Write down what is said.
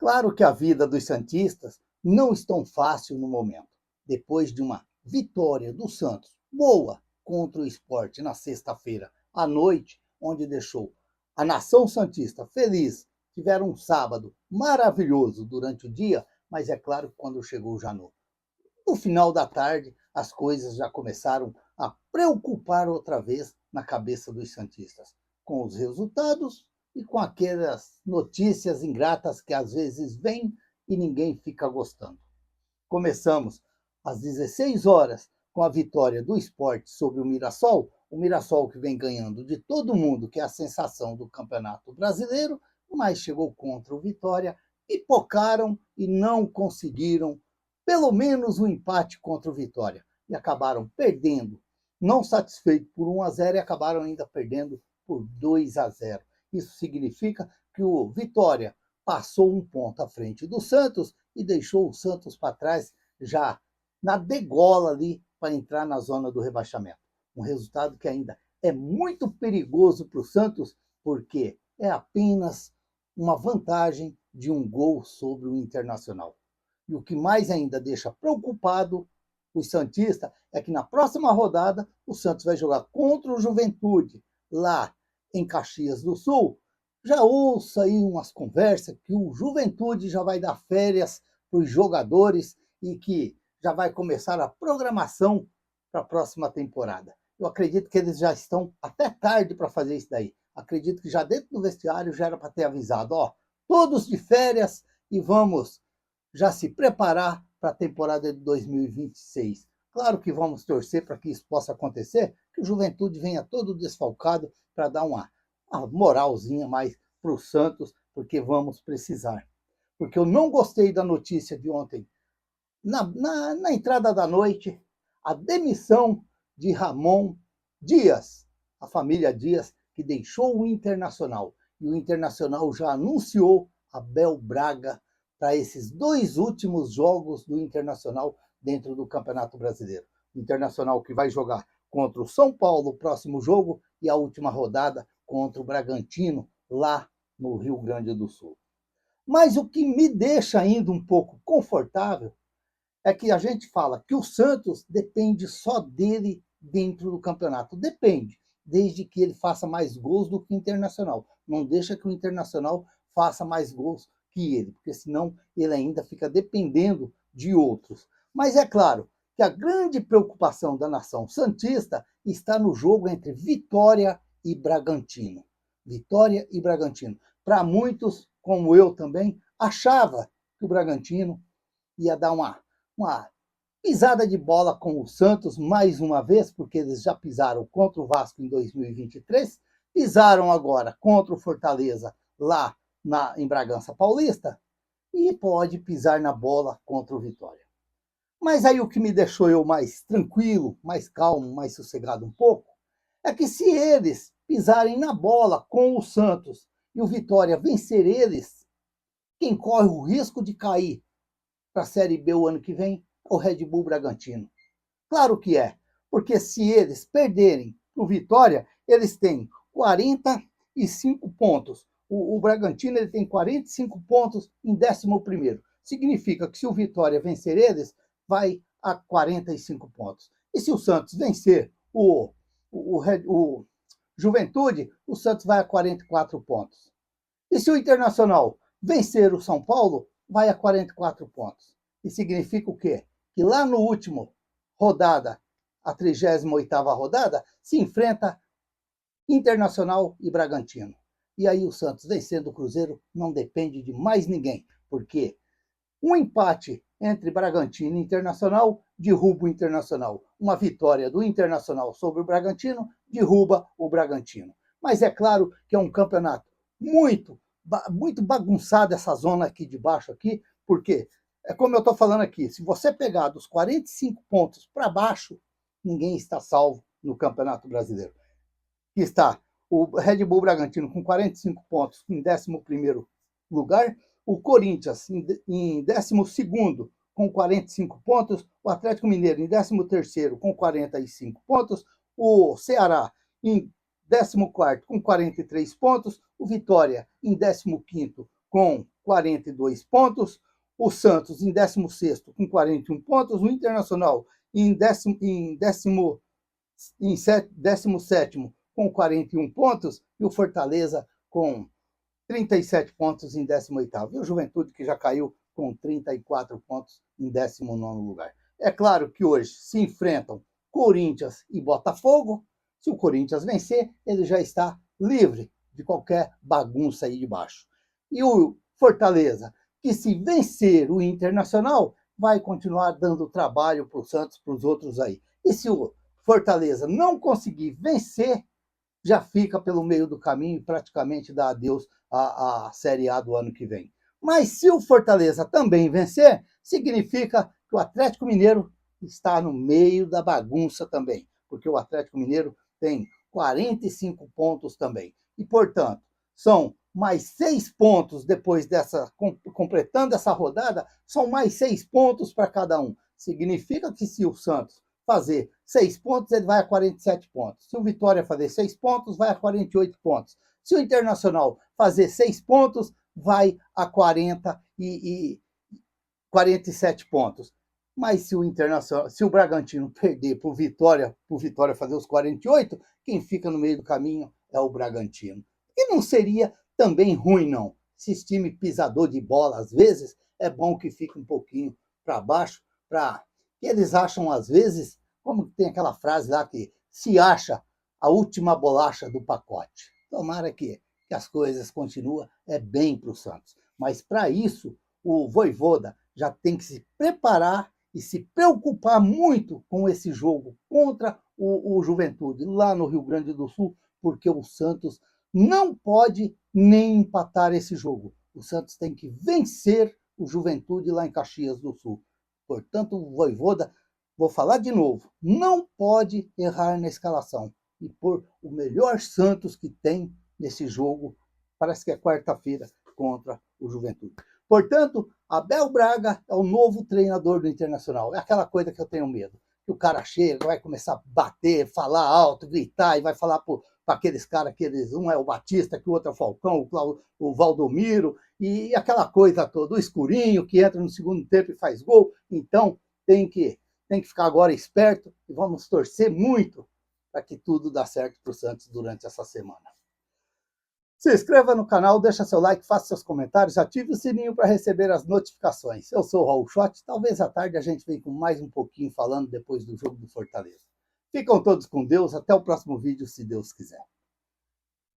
Claro que a vida dos santistas não está fácil no momento. Depois de uma vitória do Santos boa contra o Sport na sexta-feira à noite, onde deixou a nação santista feliz, tiveram um sábado maravilhoso durante o dia, mas é claro que quando chegou já no final da tarde, as coisas já começaram a preocupar outra vez na cabeça dos santistas, com os resultados e com aquelas notícias ingratas que às vezes vêm e ninguém fica gostando. Começamos às 16 horas com a vitória do Sport sobre o Mirassol que vem ganhando de todo mundo, que é a sensação do Campeonato Brasileiro, mas chegou contra o Vitória, pipocaram e não conseguiram pelo menos um empate contra o Vitória e acabaram perdendo, não satisfeitos por 1-0 e acabaram ainda perdendo por 2-0. Isso significa que o Vitória passou um ponto à frente do Santos e deixou o Santos para trás já na degola ali para entrar na zona do rebaixamento. Um resultado que ainda é muito perigoso para o Santos, porque é apenas uma vantagem de um gol sobre o Internacional. E o que mais ainda deixa preocupado o santista é que na próxima rodada o Santos vai jogar contra o Juventude, lá em Caxias do Sul. Já ouça aí umas conversas que o Juventude já vai dar férias para os jogadores e que já vai começar a programação para a próxima temporada. Eu acredito que eles já estão até tarde para fazer isso daí. Acredito que já dentro do vestiário já era para ter avisado, ó, todos de férias e vamos já se preparar para a temporada de 2026. Claro que vamos torcer para que isso possa acontecer, que o Juventude venha todo desfalcado para dar uma moralzinha mais para o Santos, porque vamos precisar. Porque eu não gostei da notícia de ontem, na entrada da noite, a demissão de Ramon Dias, a família Dias, que deixou o Internacional. E o Internacional já anunciou Abel Braga para esses 2 últimos jogos do Internacional dentro do Campeonato Brasileiro. O Internacional que vai jogar contra o São Paulo, o próximo jogo, e a última rodada contra o Bragantino, lá no Rio Grande do Sul. Mas o que me deixa ainda um pouco confortável é que a gente fala que o Santos depende só dele dentro do campeonato. Depende, desde que ele faça mais gols do que o Internacional. Não deixa que o Internacional faça mais gols que ele, porque senão ele ainda fica dependendo de outros. Mas é claro que a grande preocupação da nação santista está no jogo entre Vitória e Bragantino. Vitória e Bragantino. Para muitos, como eu também, achava que o Bragantino ia dar uma pisada de bola com o Santos mais uma vez, porque eles já pisaram contra o Vasco em 2023, pisaram agora contra o Fortaleza lá em Bragança Paulista, e pode pisar na bola contra o Vitória. Mas aí o que me deixou eu mais tranquilo, mais calmo, mais sossegado um pouco, é que se eles pisarem na bola com o Santos e o Vitória vencer eles, quem corre o risco de cair para a Série B o ano que vem é o Red Bull Bragantino. Claro que é, porque se eles perderem para o Vitória, eles têm 45 pontos. O Bragantino ele tem 45 pontos em 11º. Significa que se o Vitória vencer eles, vai a 45 pontos. E se o Santos vencer o Juventude, o Santos vai a 44 pontos. E se o Internacional vencer o São Paulo, vai a 44 pontos. E significa o quê? Que lá no último rodada, a 38ª rodada, se enfrenta Internacional e Bragantino. E aí o Santos, vencendo o Cruzeiro, não depende de mais ninguém, porque um empate entre Bragantino e Internacional derruba o Internacional. Uma vitória do Internacional sobre o Bragantino derruba o Bragantino. Mas é claro que é um campeonato muito bagunçado, essa zona aqui de baixo aqui, porque é como eu estou falando aqui, se você pegar dos 45 pontos para baixo, ninguém está salvo no Campeonato Brasileiro. Aqui está o Red Bull Bragantino com 45 pontos em 11º lugar, o Corinthians em 12º com 45 pontos, o Atlético Mineiro em 13º com 45 pontos, o Ceará em 14º com 43 pontos, o Vitória em 15º com 42 pontos, o Santos em 16º com 41 pontos, o Internacional em 17º com 41 pontos e o Fortaleza com 37 pontos em 18º. E o Juventude, que já caiu com 34 pontos em 19º lugar. É claro que hoje se enfrentam Corinthians e Botafogo. Se o Corinthians vencer, ele já está livre de qualquer bagunça aí de baixo. E o Fortaleza, que se vencer o Internacional, vai continuar dando trabalho para o Santos, para os outros aí. E se o Fortaleza não conseguir vencer, já fica pelo meio do caminho e praticamente dá adeus à Série A do ano que vem. Mas se o Fortaleza também vencer, significa que o Atlético Mineiro está no meio da bagunça também, porque o Atlético Mineiro tem 45 pontos também. E, portanto, são mais 6 pontos depois dessa, completando essa rodada, são mais 6 pontos para cada um. Significa que se o Santos fazer 6 pontos, ele vai a 47 pontos. Se o Vitória fazer 6 pontos, vai a 48 pontos. Se o Internacional fazer 6 pontos, vai a 47 pontos. Mas se o Internacional, se o Bragantino perder para o Vitória fazer os 48, quem fica no meio do caminho é o Bragantino. E não seria também ruim, não. Esses time pisador de bola, às vezes, é bom que fique um pouquinho para baixo, para que eles acham, às vezes, como tem aquela frase lá que se acha a última bolacha do pacote. Tomara que as coisas continuem bem para o Santos. Mas, para isso, o Vojvoda já tem que se preparar e se preocupar muito com esse jogo contra o Juventude, lá no Rio Grande do Sul, porque o Santos não pode nem empatar esse jogo. O Santos tem que vencer o Juventude lá em Caxias do Sul. Portanto, o Vojvoda, vou falar de novo, não pode errar na escalação e pôr o melhor Santos que tem nesse jogo, parece que é quarta-feira, contra o Juventude. Portanto, Abel Braga é o novo treinador do Internacional. É aquela coisa que eu tenho medo. Que o cara chega, vai começar a bater, falar alto, gritar, e vai falar para aqueles caras que um é o Batista, que o outro é o Falcão, o Valdomiro, e aquela coisa toda, o escurinho que entra no segundo tempo e faz gol. Então, tem que ficar agora esperto e vamos torcer muito para que tudo dê certo para o Santos durante essa semana. Se inscreva no canal, deixa seu like, faça seus comentários, ative o sininho para receber as notificações. Eu sou o Raul Schott, talvez à tarde a gente venha com mais um pouquinho falando depois do jogo do Fortaleza. Ficam todos com Deus, até o próximo vídeo, se Deus quiser.